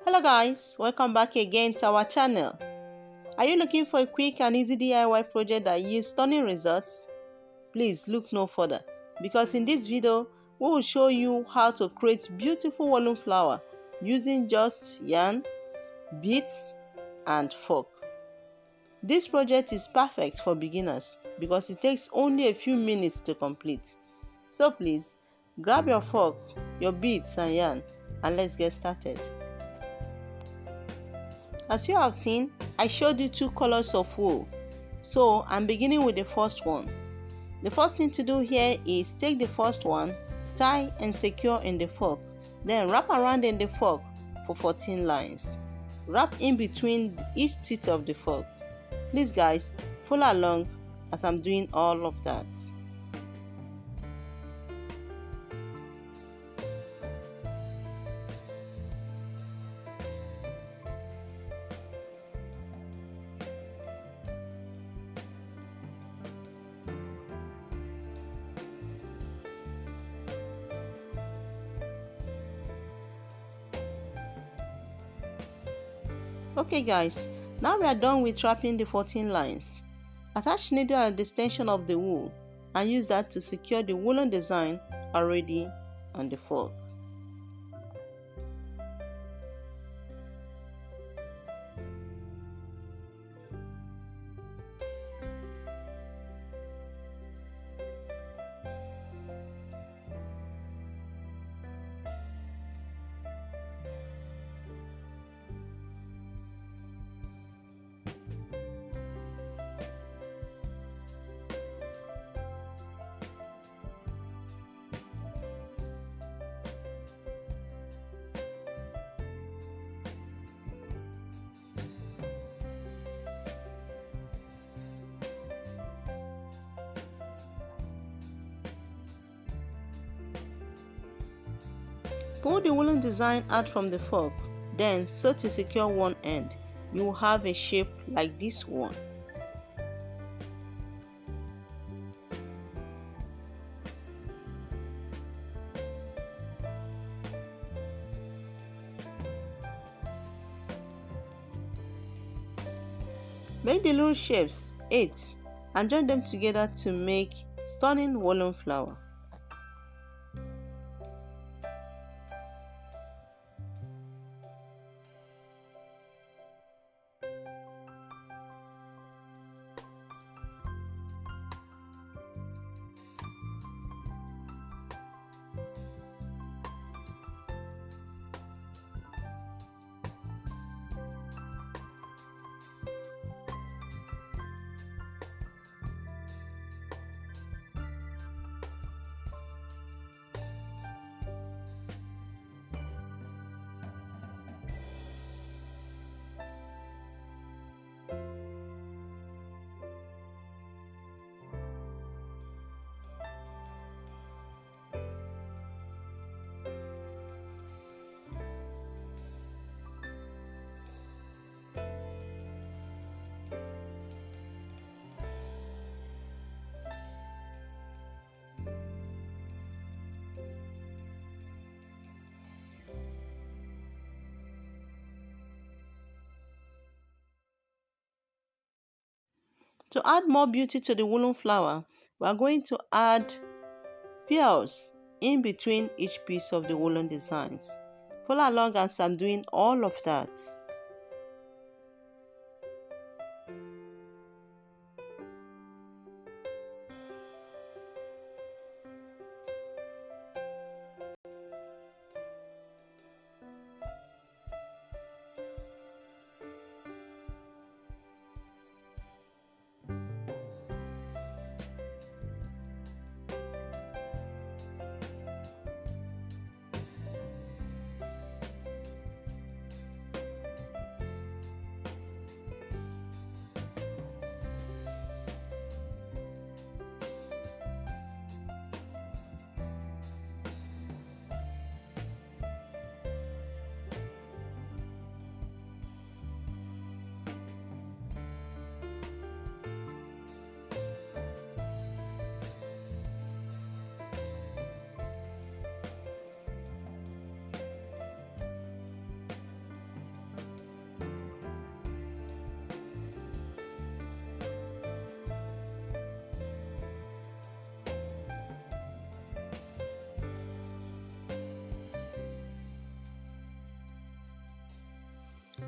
Hello guys, welcome back again to our channel. Are you looking for a quick and easy DIY project that yields stunning results? Please look no further, because in this video we will show you how to create beautiful woolen flower using just yarn, beads and fork. This project is perfect for beginners because it takes only a few minutes to complete. So please grab your fork, your beads and yarn, and let's get started. As you have seen, I showed you two colors of wool, so I'm beginning with the first one. The first thing to do here is take the first one, tie and secure in the fork, then wrap around in the fork for 14 lines. Wrap in between each teeth of the fork. Please guys, follow along as I'm doing all of that. Okay guys, now we are done with wrapping the 14 lines. Attach needle at the extension of the wool and use that to secure the woolen design already on the fork. Pull the woolen design out from the fork, then sew to secure one end. You will have a shape like this one. Make the little shapes 8 and join them together to make stunning woolen flower. To add more beauty to the woolen flower, we are going to add pearls in between each piece of the woolen designs. Follow along as I'm doing all of that.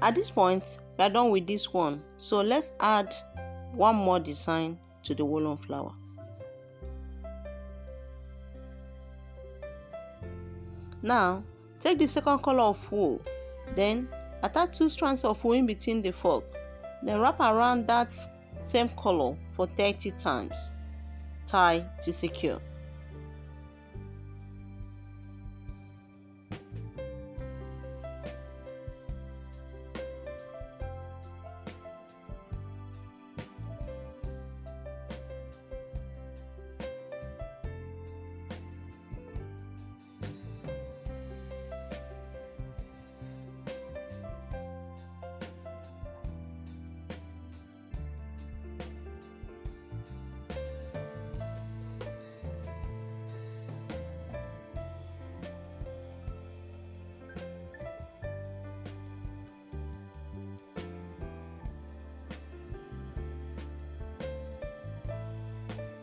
At this point, we are done with this one. So let's add one more design to the woolen flower. Now, take the second color of wool. Then attach 2 strands of wool in between the fork. Then wrap around that same color for 30 times. Tie to secure.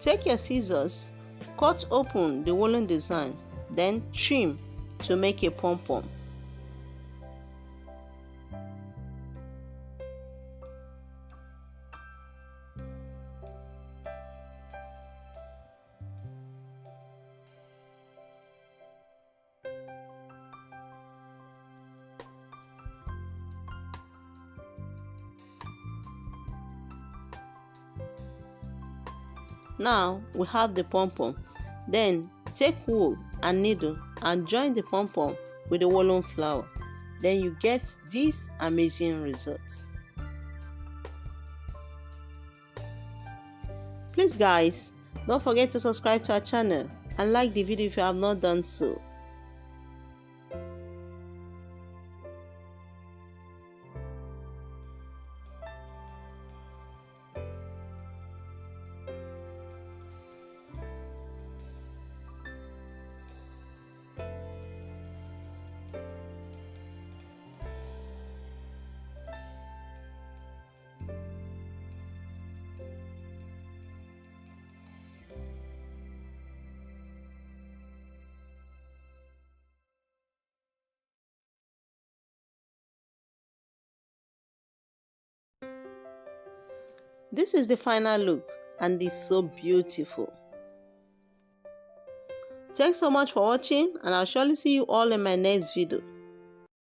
Take your scissors, cut open the woolen design, then trim to make a pom-pom. Now we have the pom-pom. Then take wool and needle and join the pom-pom with the woolen flower. Then you get this amazing result. Please guys, don't forget to subscribe to our channel and like the video if you have not done so. This is the final look and it's so beautiful. Thanks so much for watching and I'll surely see you all in my next video.